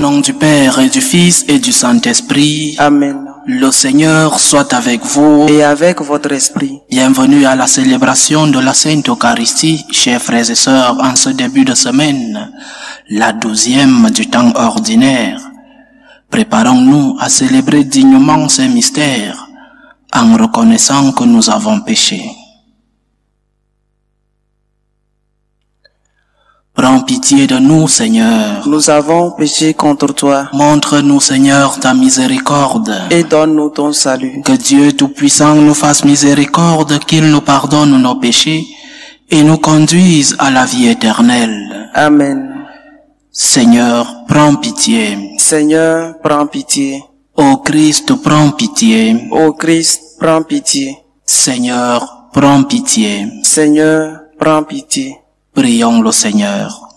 nom du Père et du Fils et du Saint-Esprit. Amen. Le Seigneur soit avec vous. Et avec votre esprit. Bienvenue à la célébration de la Sainte Eucharistie, chers frères et sœurs, en ce début de semaine, la 12e du temps ordinaire. Préparons-nous à célébrer dignement ces mystères, en reconnaissant que nous avons péché. Prends pitié de nous, Seigneur. Nous avons péché contre toi. Montre-nous, Seigneur, ta miséricorde. Et donne-nous ton salut. Que Dieu Tout-Puissant nous fasse miséricorde, qu'il nous pardonne nos péchés et nous conduise à la vie éternelle. Amen. Seigneur, prends pitié. Seigneur, prends pitié. Ô Christ, prends pitié. Ô Christ, prends pitié. Seigneur, prends pitié. Seigneur, prends pitié. Prions le Seigneur.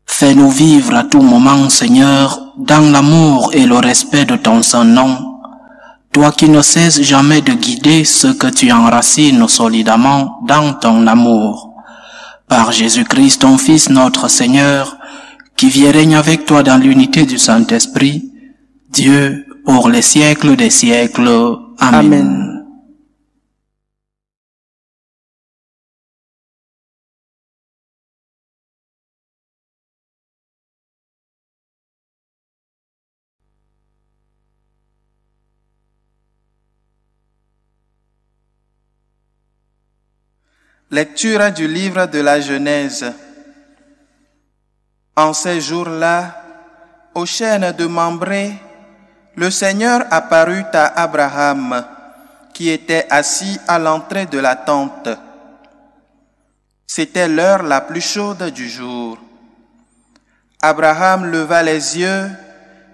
Fais-nous vivre à tout moment, Seigneur, dans l'amour et le respect de ton saint nom, toi qui ne cesses jamais de guider ceux que tu enracines solidement dans ton amour. Par Jésus-Christ, ton Fils, notre Seigneur, qui vit et règne avec toi dans l'unité du Saint-Esprit, Dieu, pour les siècles des siècles. Amen. Amen. Lecture du livre de la Genèse. En ces jours-là, au chêne de Mambré, le Seigneur apparut à Abraham, qui était assis à l'entrée de la tente. C'était l'heure la plus chaude du jour. Abraham leva les yeux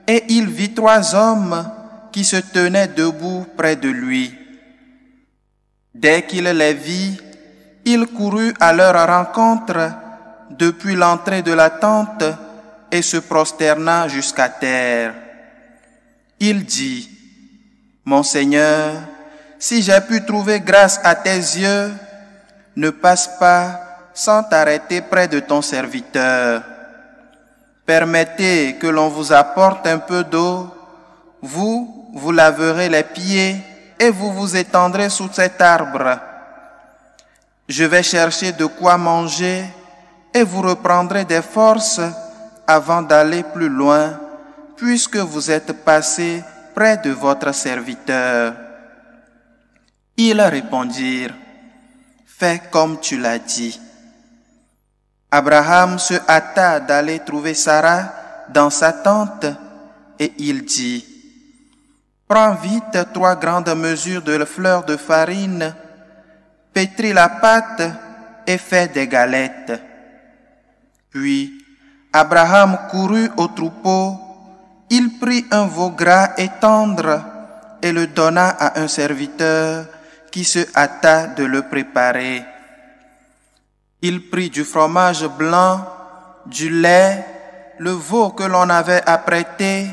et il vit 3 hommes qui se tenaient debout près de lui. Dès qu'il les vit, il courut à leur rencontre depuis l'entrée de la tente et se prosterna jusqu'à terre. Il dit, « Mon Seigneur, si j'ai pu trouver grâce à tes yeux, ne passe pas sans t'arrêter près de ton serviteur. Permettez que l'on vous apporte un peu d'eau, vous laverez les pieds et vous vous étendrez sous cet arbre. Je vais chercher de quoi manger et vous reprendrez des forces avant d'aller plus loin, puisque vous êtes passé près de votre serviteur. » Ils répondirent, « Fais comme tu l'as dit. » Abraham se hâta d'aller trouver Sarah dans sa tente et il dit, « Prends vite 3 grandes mesures de fleurs de farine, pétris la pâte et fais des galettes. » Puis Abraham courut au troupeau, il prit un veau gras et tendre et le donna à un serviteur qui se hâta de le préparer. Il prit du fromage blanc, du lait, le veau que l'on avait apprêté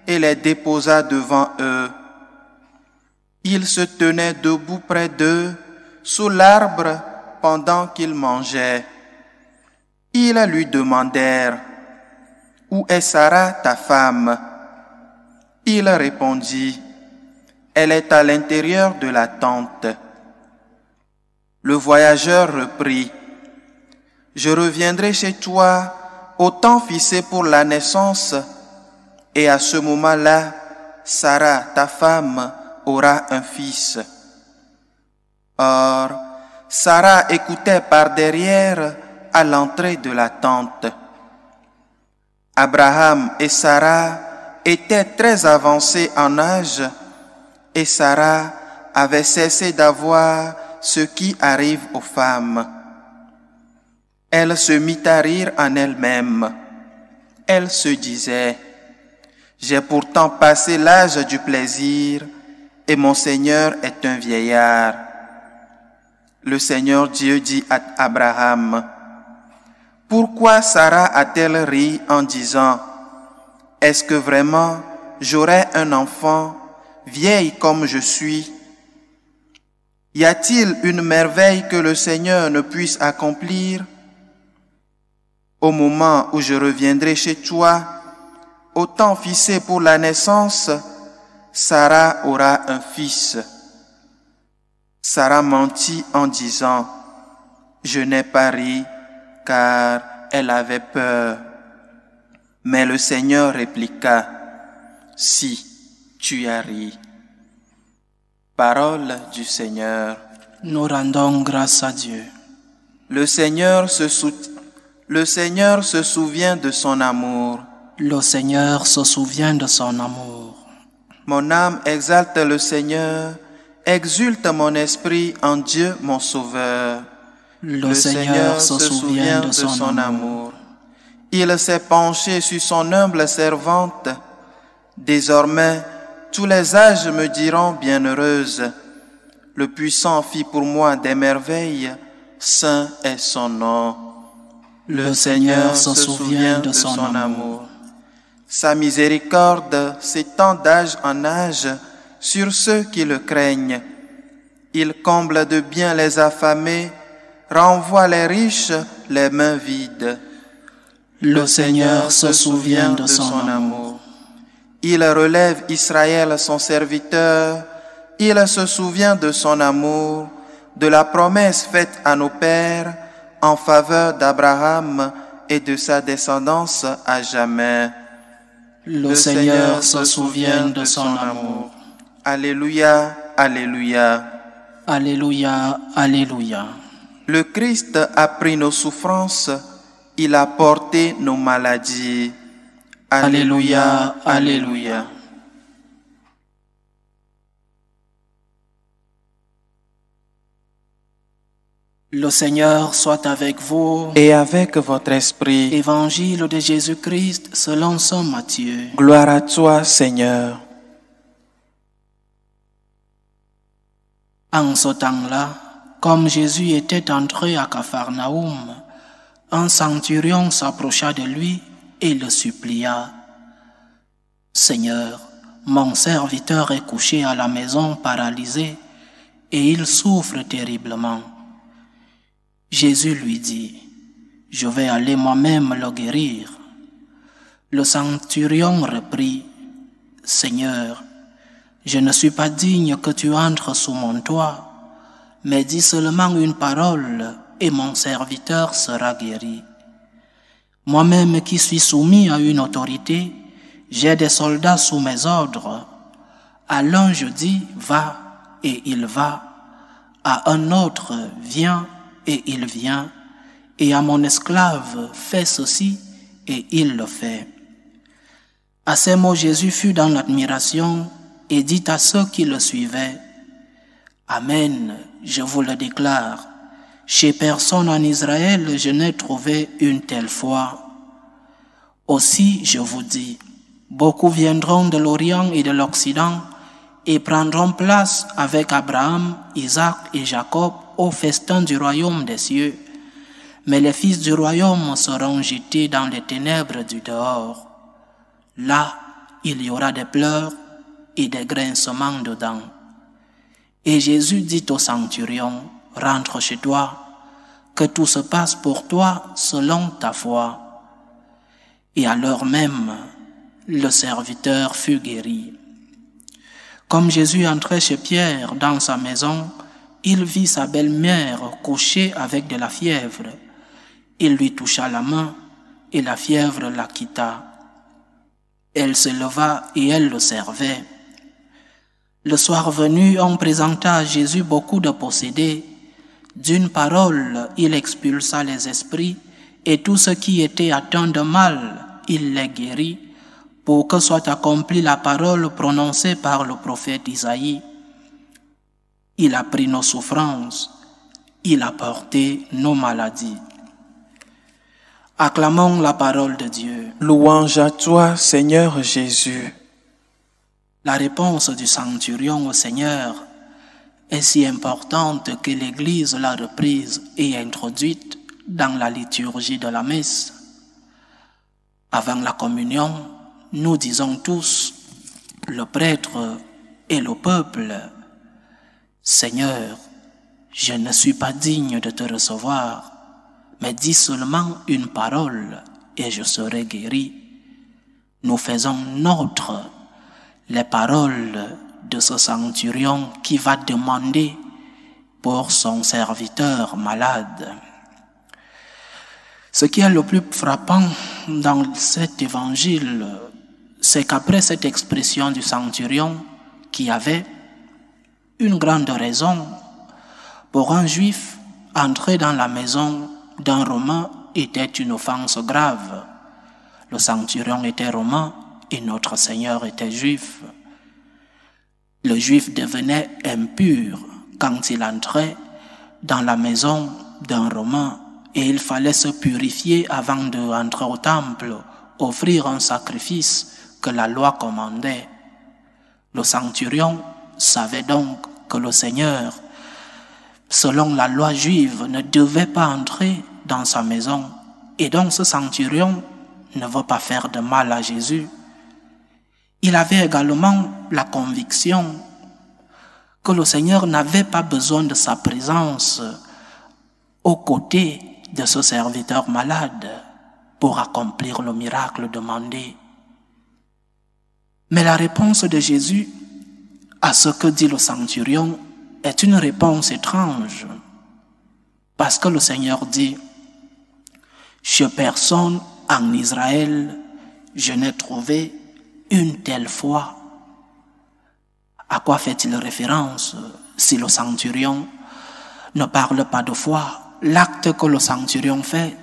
et les déposa devant eux. Il se tenait debout près d'eux, sous l'arbre pendant qu'ils mangeaient. Ils lui demandèrent, « Où est Sarah, ta femme ?» Il répondit, « Elle est à l'intérieur de la tente. » Le voyageur reprit, « Je reviendrai chez toi au temps fixé pour la naissance, et à ce moment-là, Sarah, ta femme, aura un fils. » Or, Sarah écoutait par derrière à l'entrée de la tente. Abraham et Sarah étaient très avancés en âge et Sarah avait cessé d'avoir ce qui arrive aux femmes. Elle se mit à rire en elle-même. Elle se disait, « J'ai pourtant passé l'âge du plaisir et mon Seigneur est un vieillard. » Le Seigneur Dieu dit à Abraham, « Pourquoi Sarah a-t-elle ri en disant, « Est-ce que vraiment j'aurai un enfant, vieille comme je suis ?» Y a-t-il une merveille que le Seigneur ne puisse accomplir? Au moment où je reviendrai chez toi, au temps fixé pour la naissance, Sarah aura un fils. Sarah mentit en disant, je n'ai pas ri, car elle avait peur. Mais le Seigneur répliqua, si tu as ri. Parole du Seigneur. Nous rendons grâce à Dieu. Le Seigneur se souvient de son amour. Le Seigneur se souvient de son amour. Mon âme exalte le Seigneur, exulte mon esprit en Dieu mon Sauveur. Le Seigneur se souvient de son amour. Il s'est penché sur son humble servante. Désormais, tous les âges me diront bienheureuse. Le Puissant fit pour moi des merveilles, saint est son nom. Le Seigneur se souvient de son amour. Sa miséricorde s'étend d'âge en âge sur ceux qui le craignent. Il comble de bien les affamés, renvoie les riches les mains vides. Le Seigneur se souvient de son amour. Il relève Israël son serviteur, il se souvient de son amour, de la promesse faite à nos pères en faveur d'Abraham et de sa descendance à jamais. Le Seigneur se souvient de son amour. Alléluia, alléluia. Alléluia, alléluia. Le Christ a pris nos souffrances, il a porté nos maladies. Alléluia, alléluia. Le Seigneur soit avec vous. Et avec votre esprit. Évangile de Jésus-Christ selon saint Matthieu. Gloire à toi, Seigneur. En ce temps-là, comme Jésus était entré à Capharnaüm, un centurion s'approcha de lui et le supplia. « Seigneur, mon serviteur est couché à la maison paralysé et il souffre terriblement. » Jésus lui dit, « Je vais aller moi-même le guérir. » Le centurion reprit, « Seigneur, je ne suis pas digne que tu entres sous mon toit, mais dis seulement une parole et mon serviteur sera guéri. Moi-même qui suis soumis à une autorité, j'ai des soldats sous mes ordres. À l'un je dis, va, et il va. À un autre, viens, et il vient. Et à mon esclave, fais ceci, et il le fait. » À ces mots, Jésus fut dans l'admiration et dit à ceux qui le suivaient, « Amen, je vous le déclare, chez personne en Israël je n'ai trouvé une telle foi. Aussi, je vous dis, beaucoup viendront de l'Orient et de l'Occident et prendront place avec Abraham, Isaac et Jacob au festin du royaume des cieux. Mais les fils du royaume seront jetés dans les ténèbres du dehors. Là, il y aura des pleurs et des grincements de dents. » Et Jésus dit au centurion, « Rentre chez toi, que tout se passe pour toi selon ta foi. » Et à l'heure même, le serviteur fut guéri. Comme Jésus entrait chez Pierre dans sa maison, il vit sa belle-mère couchée avec de la fièvre. Il lui toucha la main et la fièvre la quitta. Elle se leva et elle le servait. Le soir venu, on présenta à Jésus beaucoup de possédés. D'une parole, il expulsa les esprits et tous ceux qui étaient atteints de mal, il les guérit, pour que soit accomplie la parole prononcée par le prophète Isaïe. Il a pris nos souffrances, il a porté nos maladies. Acclamons la parole de Dieu. Louange à toi, Seigneur Jésus. La réponse du centurion au Seigneur est si importante que l'Église l'a reprise et introduite dans la liturgie de la messe. Avant la communion, nous disons tous, le prêtre et le peuple, « Seigneur, je ne suis pas digne de te recevoir, mais dis seulement une parole et je serai guéri. Nous faisons nôtres les paroles de ce centurion qui va demander pour son serviteur malade. Ce qui est le plus frappant dans cet évangile, c'est qu'après cette expression du centurion, qui avait une grande raison, pour un juif, entrer dans la maison d'un Romain était une offense grave. Le centurion était romain et notre Seigneur était juif. Le juif devenait impur quand il entrait dans la maison d'un Romain et il fallait se purifier avant d'entrer au temple, offrir un sacrifice que la loi commandait. Le centurion savait donc que le Seigneur, selon la loi juive, ne devait pas entrer dans sa maison. Et donc ce centurion ne veut pas faire de mal à Jésus. Il avait également la conviction que le Seigneur n'avait pas besoin de sa présence aux côtés de ce serviteur malade pour accomplir le miracle demandé. Mais la réponse de Jésus à ce que dit le centurion est une réponse étrange, parce que le Seigneur dit « Chez personne en Israël, je n'ai trouvé une telle foi. » À quoi fait-il référence si le centurion ne parle pas de foi? L'acte que le centurion fait,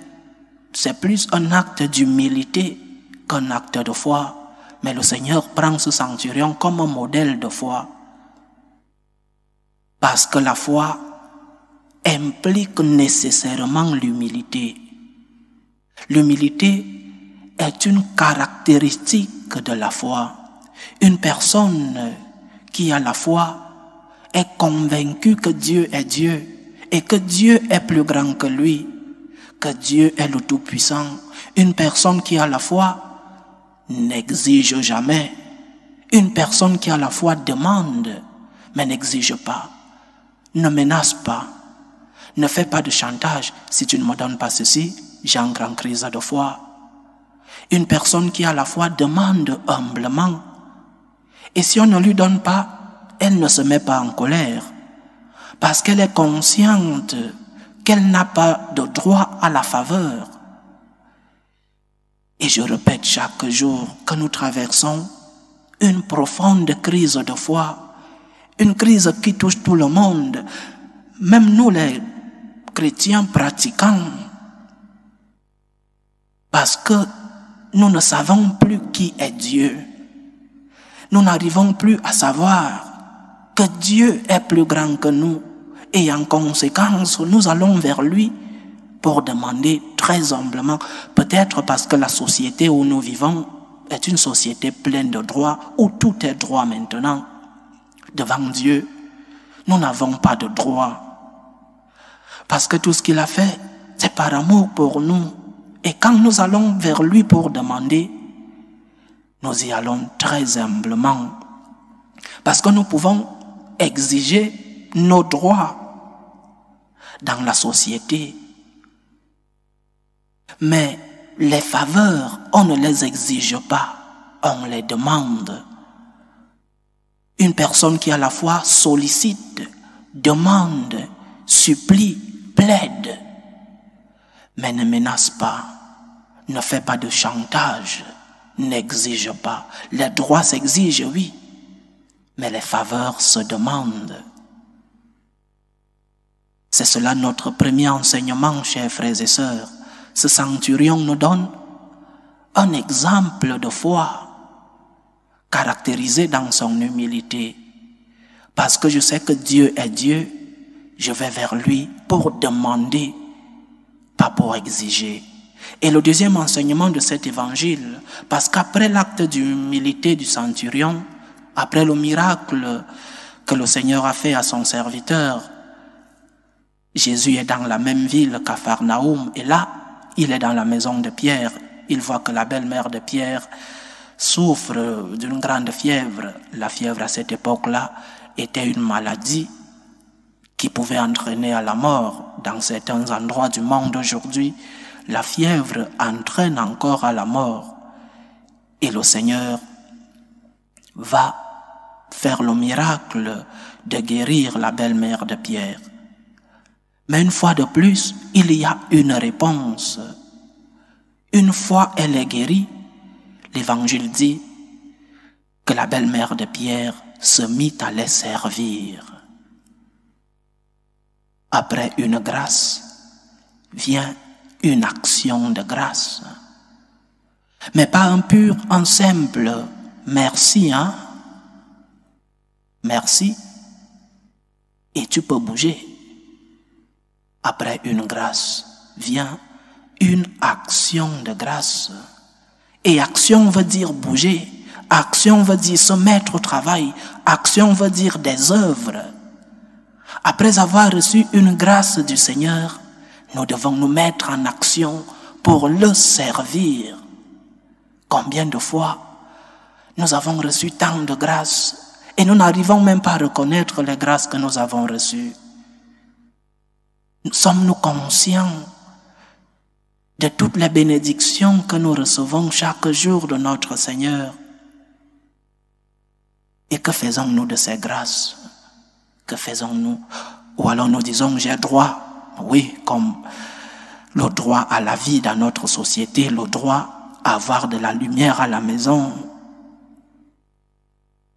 c'est plus un acte d'humilité qu'un acte de foi. Mais le Seigneur prend ce centurion comme un modèle de foi. Parce que la foi implique nécessairement l'humilité. L'humilité est une caractéristique de la foi. Une personne qui a la foi est convaincue que Dieu est Dieu et que Dieu est plus grand que lui, que Dieu est le Tout-Puissant. Une personne qui a la foi n'exige jamais. Une personne qui a la foi demande, mais n'exige pas, ne menace pas, ne fait pas de chantage. Si tu ne me donnes pas ceci, j'ai une grande crise de foi. Une personne qui a la foi demande humblement. Et si on ne lui donne pas, elle ne se met pas en colère, parce qu'elle est consciente qu'elle n'a pas de droit à la faveur. Et je répète chaque jour que nous traversons une profonde crise de foi, une crise qui touche tout le monde, même nous les chrétiens pratiquants, parce que nous ne savons plus qui est Dieu. Nous n'arrivons plus à savoir que Dieu est plus grand que nous et en conséquence, nous allons vers lui pour demander très humblement, peut-être parce que la société où nous vivons est une société pleine de droits, où tout est droit maintenant. Devant Dieu, nous n'avons pas de droit. Parce que tout ce qu'il a fait, c'est par amour pour nous. Et quand nous allons vers lui pour demander, nous y allons très humblement. Parce que nous pouvons exiger nos droits dans la société. Mais les faveurs, on ne les exige pas, on les demande. Une personne qui a la foi sollicite, demande, supplie, plaide, mais ne menace pas, ne fait pas de chantage, n'exige pas. Les droits s'exigent, oui, mais les faveurs se demandent. C'est cela notre premier enseignement, chers frères et sœurs. Ce centurion nous donne un exemple de foi caractérisé dans son humilité. Parce que je sais que Dieu est Dieu, je vais vers lui pour demander, pas pour exiger. Et le deuxième enseignement de cet évangile, parce qu'après l'acte d'humilité du centurion, après le miracle que le Seigneur a fait à son serviteur, Jésus est dans la même ville qu'Apharnaüm, et là, il est dans la maison de Pierre. Il voit que la belle-mère de Pierre souffre d'une grande fièvre. La fièvre à cette époque-là était une maladie qui pouvait entraîner à la mort. Dans certains endroits du monde aujourd'hui, la fièvre entraîne encore à la mort. Et le Seigneur va faire le miracle de guérir la belle-mère de Pierre. Mais une fois de plus, il y a une réponse. Une fois elle est guérie, l'Évangile dit que la belle-mère de Pierre se mit à les servir. Après une grâce, vient une action de grâce. Mais pas un simple merci, hein? Merci, et tu peux bouger. Après une grâce, vient une action de grâce. Et action veut dire bouger. Action veut dire se mettre au travail. Action veut dire des œuvres. Après avoir reçu une grâce du Seigneur, nous devons nous mettre en action pour le servir. Combien de fois nous avons reçu tant de grâces et nous n'arrivons même pas à reconnaître les grâces que nous avons reçues. Sommes-nous conscients de toutes les bénédictions que nous recevons chaque jour de notre Seigneur? Et que faisons-nous de ces grâces? Que faisons-nous? Ou alors nous disons, j'ai droit, oui, comme le droit à la vie dans notre société, le droit à avoir de la lumière à la maison.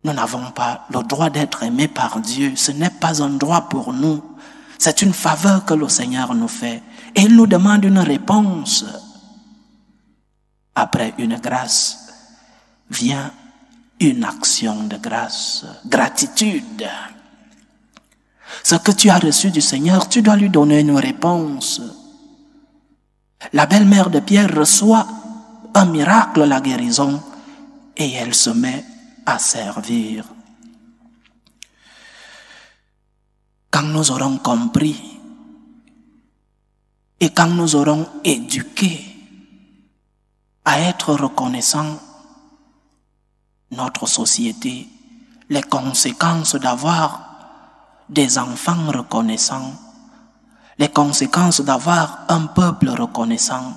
Nous n'avons pas le droit d'être aimés par Dieu. Ce n'est pas un droit pour nous. C'est une faveur que le Seigneur nous fait. Et il nous demande une réponse. Après une grâce, vient une action de grâce, gratitude. Ce que tu as reçu du Seigneur, tu dois lui donner une réponse. La belle-mère de Pierre reçoit un miracle, la guérison, et elle se met à servir. Quand nous aurons compris et quand nous aurons éduqué à être reconnaissants, notre société, les conséquences d'avoir des enfants reconnaissants, les conséquences d'avoir un peuple reconnaissant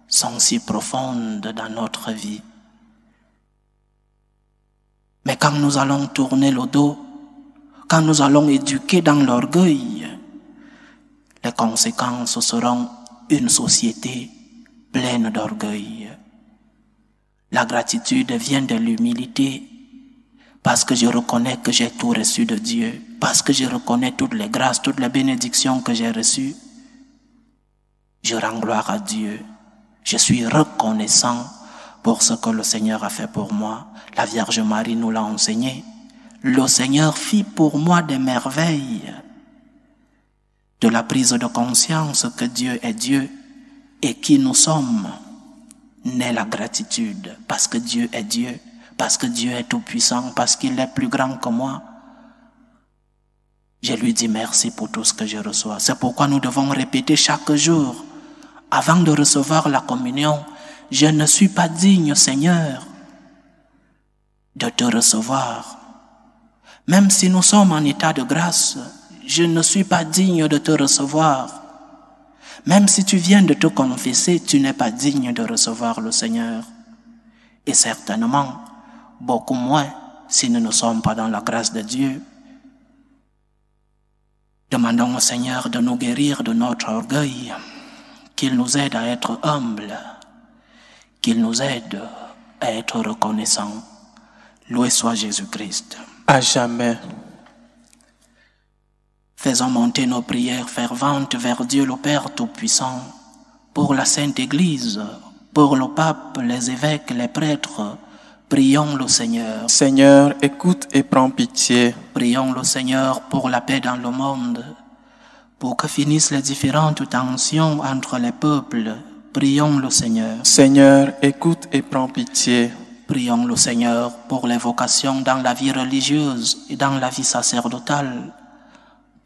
sont si profondes dans notre vie. Mais quand nous allons tourner le dos, quand nous allons éduquer dans l'orgueil, les conséquences seront une société pleine d'orgueil. La gratitude vient de l'humilité, parce que je reconnais que j'ai tout reçu de Dieu, parce que je reconnais toutes les grâces, toutes les bénédictions que j'ai reçues. Je rends gloire à Dieu. Je suis reconnaissant pour ce que le Seigneur a fait pour moi. La Vierge Marie nous l'a enseigné. Le Seigneur fit pour moi des merveilles. De la prise de conscience que Dieu est Dieu et qui nous sommes, naît la gratitude, parce que Dieu est Dieu, parce que Dieu est tout-puissant, parce qu'il est plus grand que moi. Je lui dis merci pour tout ce que je reçois. C'est pourquoi nous devons répéter chaque jour, avant de recevoir la communion, je ne suis pas digne, Seigneur, de te recevoir. Même si nous sommes en état de grâce, je ne suis pas digne de te recevoir. Même si tu viens de te confesser, tu n'es pas digne de recevoir le Seigneur. Et certainement, beaucoup moins si nous ne sommes pas dans la grâce de Dieu. Demandons au Seigneur de nous guérir de notre orgueil, qu'il nous aide à être humbles, qu'il nous aide à être reconnaissants. Loué soit Jésus-Christ. À jamais. Faisons monter nos prières ferventes vers Dieu le Père Tout-Puissant, pour la Sainte Église, pour le pape, les évêques, les prêtres. Prions le Seigneur. Seigneur, écoute et prends pitié. Prions le Seigneur pour la paix dans le monde, pour que finissent les différentes tensions entre les peuples. Prions le Seigneur. Seigneur, écoute et prends pitié. Prions le Seigneur pour les vocations dans la vie religieuse et dans la vie sacerdotale,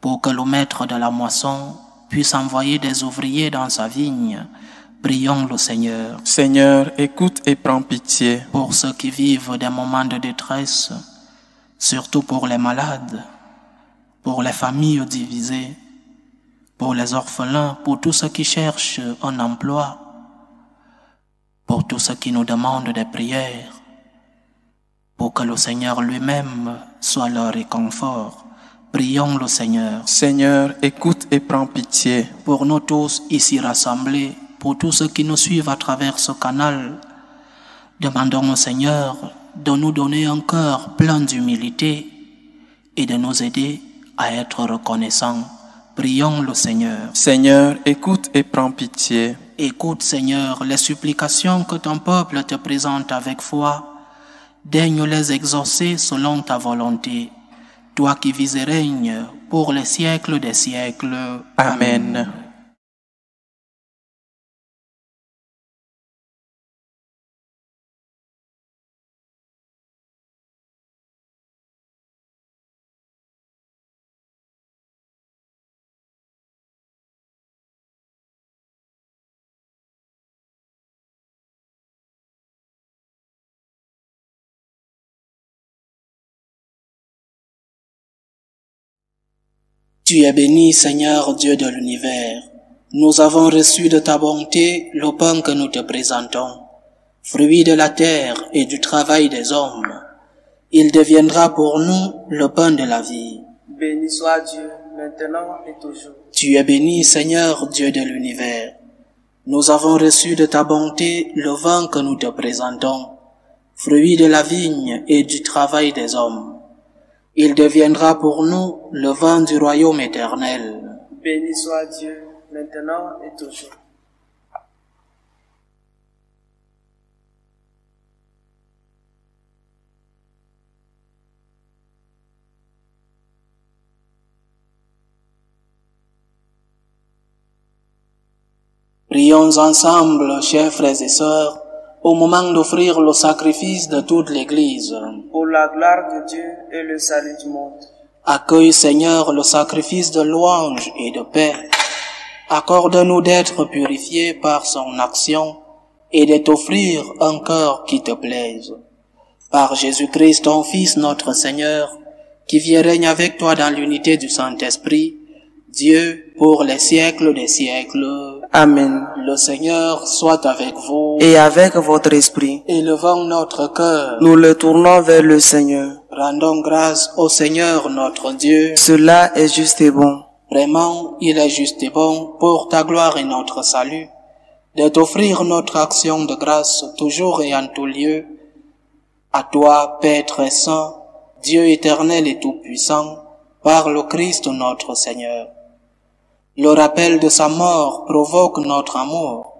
pour que le maître de la moisson puisse envoyer des ouvriers dans sa vigne. Prions le Seigneur. Seigneur, écoute et prends pitié. Pour ceux qui vivent des moments de détresse, surtout pour les malades, pour les familles divisées, pour les orphelins, pour tous ceux qui cherchent un emploi, pour tous ceux qui nous demandent des prières, pour que le Seigneur lui-même soit leur réconfort. Prions le Seigneur. Seigneur, écoute et prends pitié. Pour nous tous ici rassemblés, pour tous ceux qui nous suivent à travers ce canal, demandons au Seigneur de nous donner un cœur plein d'humilité et de nous aider à être reconnaissants. Prions le Seigneur. Seigneur, écoute et prends pitié. Écoute, Seigneur, les supplications que ton peuple te présente avec foi. Daigne les exaucer selon ta volonté. Toi qui vis et règnes pour les siècles des siècles. Amen. Tu es béni, Seigneur Dieu de l'univers. Nous avons reçu de ta bonté le pain que nous te présentons, fruit de la terre et du travail des hommes. Il deviendra pour nous le pain de la vie. Béni soit Dieu, maintenant et toujours. Tu es béni, Seigneur Dieu de l'univers. Nous avons reçu de ta bonté le vin que nous te présentons, fruit de la vigne et du travail des hommes. Il deviendra pour nous le vin du royaume éternel. Béni soit Dieu, maintenant et toujours. Prions ensemble, chers frères et sœurs, au moment d'offrir le sacrifice de toute l'Église. Pour la gloire de Dieu et le salut du monde. Accueille, Seigneur, le sacrifice de louange et de paix. Accorde-nous d'être purifiés par son action et de t'offrir un cœur qui te plaise. Par Jésus-Christ, ton Fils, notre Seigneur, qui vit et règne avec toi dans l'unité du Saint-Esprit, Dieu, pour les siècles des siècles. Amen. Le Seigneur soit avec vous. Et avec votre esprit, Élevons notre cœur. nous le tournons vers le Seigneur. Rendons grâce au Seigneur notre Dieu. Cela est juste et bon. Vraiment, il est juste et bon, pour ta gloire et notre salut, de t'offrir notre action de grâce toujours et en tout lieu. À toi, Père très saint, Dieu éternel et tout-puissant, par le Christ notre Seigneur. Le rappel de sa mort provoque notre amour.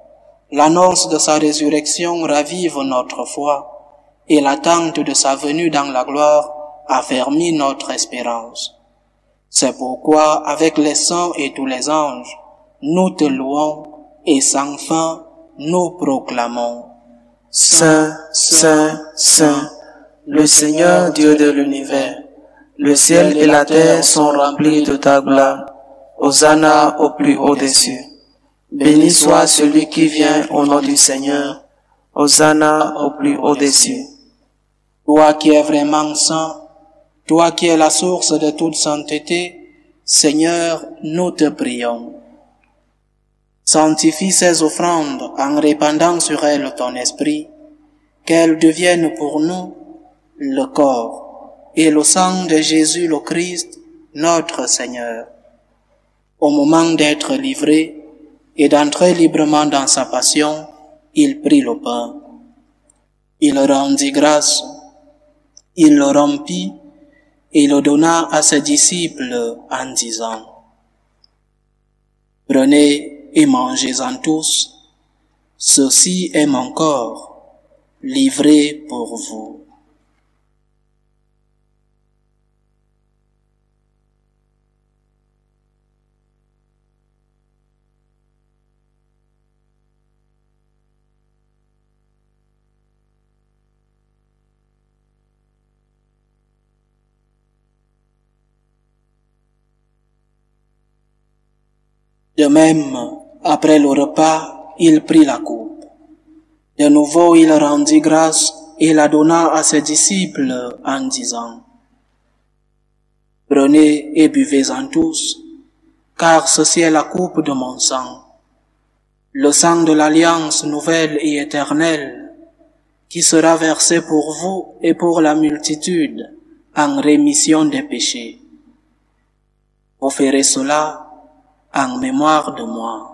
L'annonce de sa résurrection ravive notre foi. Et l'attente de sa venue dans la gloire affermit notre espérance. C'est pourquoi, avec les saints et tous les anges, nous te louons et sans fin nous proclamons. Saint, Saint, Saint, le Seigneur Dieu de l'univers. Le ciel et la terre sont remplis de ta gloire. Hosanna au plus haut des cieux. Béni soit celui qui vient au nom du Seigneur. Hosanna au plus haut des cieux. Toi qui es vraiment saint, toi qui es la source de toute sainteté, Seigneur, nous te prions. Sanctifie ces offrandes en répandant sur elles ton esprit, qu'elles deviennent pour nous le corps et le sang de Jésus le Christ, notre Seigneur. Au moment d'être livré et d'entrer librement dans sa passion, il prit le pain. Il rendit grâce, il le rompit et le donna à ses disciples en disant: Prenez et mangez-en tous, ceci est mon corps, livré pour vous. De même, après le repas, il prit la coupe. De nouveau, il rendit grâce et la donna à ses disciples en disant: Prenez et buvez-en tous, car ceci est la coupe de mon sang, le sang de l'alliance nouvelle et éternelle, qui sera versé pour vous et pour la multitude en rémission des péchés. Vous ferez cela en mémoire de moi.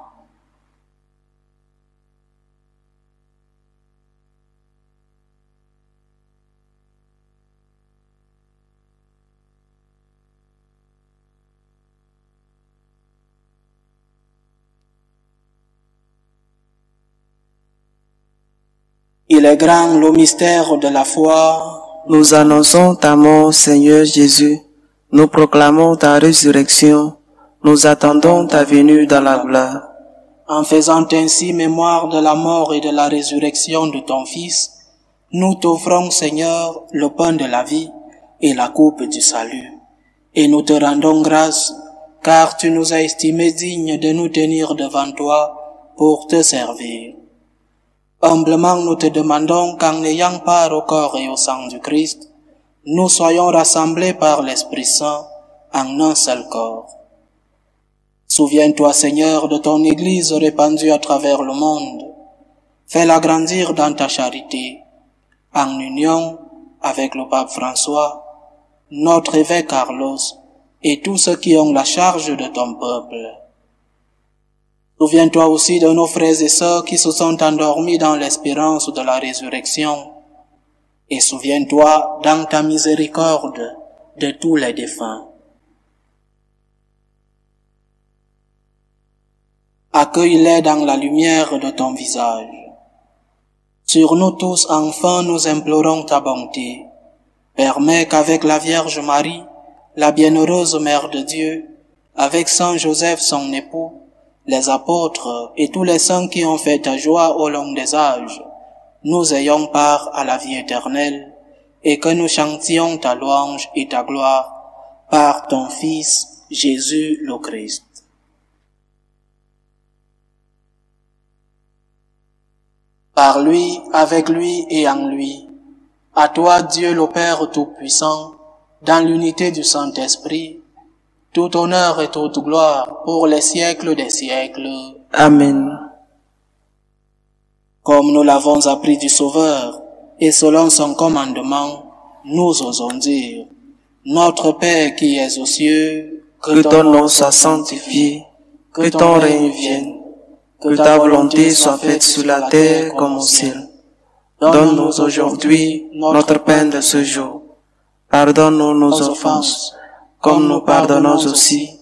Il est grand le mystère de la foi. Nous annonçons ta mort, Seigneur Jésus. Nous proclamons ta résurrection. Nous attendons ta venue dans la gloire. En faisant ainsi mémoire de la mort et de la résurrection de ton Fils, nous t'offrons, Seigneur, le pain de la vie et la coupe du salut. Et nous te rendons grâce, car tu nous as estimés dignes de nous tenir devant toi pour te servir. Humblement nous te demandons qu'en ayant part au corps et au sang du Christ, nous soyons rassemblés par l'Esprit Saint en un seul corps. Souviens-toi, Seigneur, de ton Église répandue à travers le monde. Fais-la grandir dans ta charité, en union avec le pape François, notre évêque Carlos et tous ceux qui ont la charge de ton peuple. Souviens-toi aussi de nos frères et sœurs qui se sont endormis dans l'espérance de la résurrection. Et souviens-toi dans ta miséricorde de tous les défunts. Accueille-les dans la lumière de ton visage. Sur nous tous, enfin, nous implorons ta bonté. Permets qu'avec la Vierge Marie, la bienheureuse Mère de Dieu, avec Saint Joseph son époux, les apôtres et tous les saints qui ont fait ta joie au long des âges, nous ayons part à la vie éternelle et que nous chantions ta louange et ta gloire par ton Fils, Jésus le Christ. Par lui, avec lui et en lui, à toi Dieu le Père Tout-Puissant, dans l'unité du Saint-Esprit, tout honneur et toute gloire pour les siècles des siècles. Amen. Comme nous l'avons appris du Sauveur, et selon son commandement, nous osons dire, Notre Père qui es aux cieux, que ton nom soit sanctifié, que ton règne vienne, que ta volonté soit faite sur la terre comme au ciel. Donne-nous aujourd'hui notre pain de ce jour. Pardonne-nous nos offenses, comme nous pardonnons aussi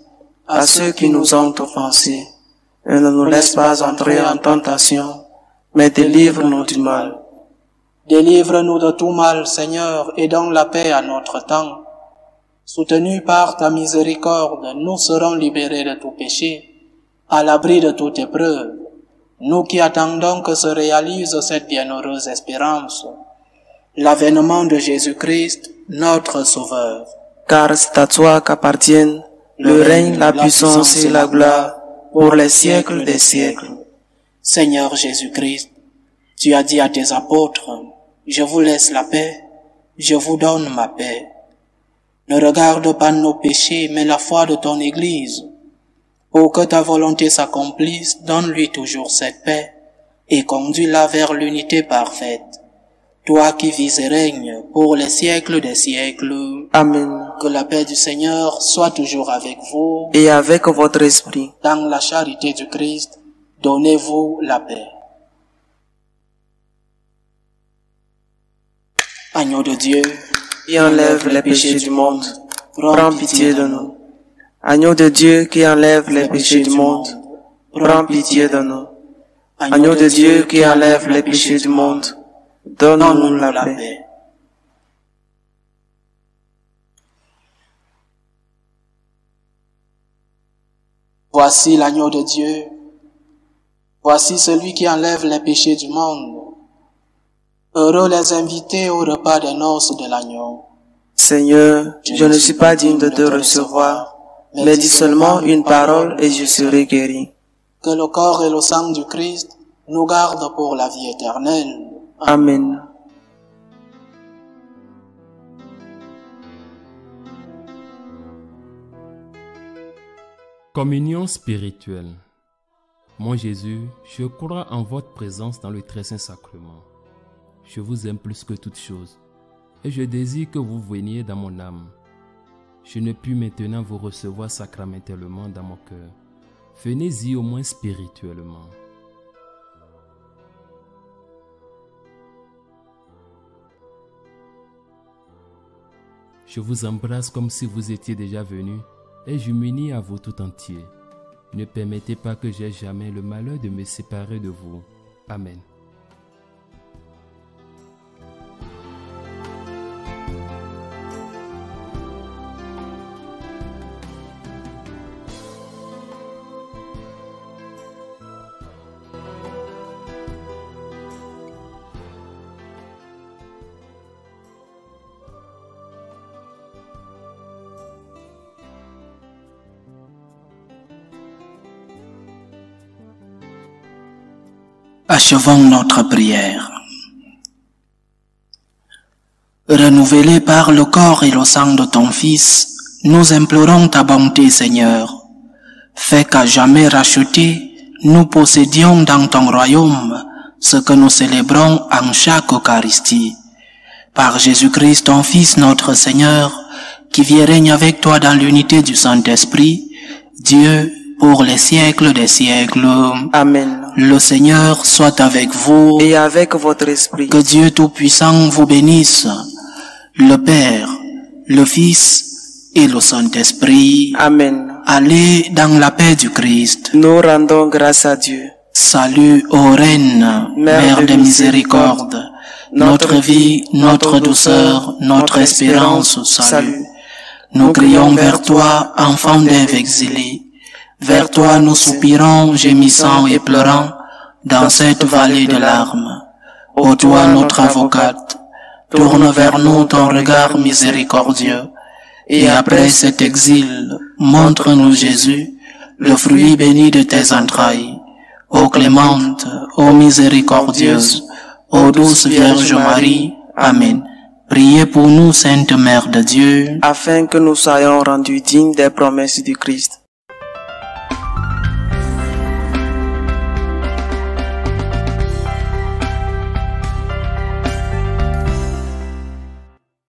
à ceux qui nous ont offensés. Et ne nous laisse pas entrer en tentation, mais délivre-nous du mal. Délivre-nous de tout mal, Seigneur, et donne la paix à notre temps. Soutenus par ta miséricorde, nous serons libérés de tout péché, à l'abri de toute épreuve, nous qui attendons que se réalise cette bienheureuse espérance, l'avènement de Jésus-Christ, notre Sauveur. Car c'est à toi qu'appartiennent le règne, la puissance et la gloire pour les siècles des siècles. Seigneur Jésus-Christ, tu as dit à tes apôtres, je vous laisse la paix, je vous donne ma paix. Ne regarde pas nos péchés, mais la foi de ton Église. Pour que ta volonté s'accomplisse, donne-lui toujours cette paix et conduis-la vers l'unité parfaite. Toi qui vis et règnes pour les siècles des siècles. Amen. Que la paix du Seigneur soit toujours avec vous. Et avec votre esprit. Dans la charité du Christ, donnez-vous la paix. Agneau de Dieu, qui enlève les péchés du monde, prends pitié de nous. Agneau de Dieu qui enlève les péchés du monde, prends pitié de nous. Agneau de Dieu qui enlève les péchés du monde, donne-nous la paix. Voici l'agneau de Dieu. Voici celui qui enlève les péchés du monde. Heureux les invités au repas des noces de l'agneau. Seigneur, je ne suis pas digne de te recevoir, mais dis seulement une parole et je serai guéri. Que le corps et le sang du Christ nous gardent pour la vie éternelle. Amen. Communion spirituelle. Mon Jésus, je crois en votre présence dans le très saint sacrement. Je vous aime plus que toute chose et je désire que vous veniez dans mon âme. Je ne puis maintenant vous recevoir sacramentellement dans mon cœur. Venez-y au moins spirituellement. Je vous embrasse comme si vous étiez déjà venu et je m'unis à vous tout entier. Ne permettez pas que j'aie jamais le malheur de me séparer de vous. Amen. Achevons notre prière. Renouvelés par le corps et le sang de ton Fils, nous implorons ta bonté, Seigneur. Fais qu'à jamais rachetés, nous possédions dans ton royaume ce que nous célébrons en chaque Eucharistie. Par Jésus-Christ, ton Fils, notre Seigneur, qui vit et règne avec toi dans l'unité du Saint-Esprit, Dieu, pour les siècles des siècles. Amen. Le Seigneur soit avec vous. Et avec votre esprit. Que Dieu Tout-Puissant vous bénisse, le Père, le Fils et le Saint-Esprit. Amen. Allez dans la paix du Christ. Nous rendons grâce à Dieu. Salut ô Reine, Mère de miséricorde, notre vie, notre douceur, notre espérance, salut. Nous crions vers toi, enfant d'Ève exilée. Vers toi nous soupirons, gémissant et pleurant, dans cette vallée de larmes. Ô toi notre avocate, tourne vers nous ton regard miséricordieux, et après cet exil, montre-nous Jésus, le fruit béni de tes entrailles. Ô clémente, ô miséricordieuse, ô douce Vierge Marie, Amen. Priez pour nous, Sainte Mère de Dieu, afin que nous soyons rendus dignes des promesses du Christ.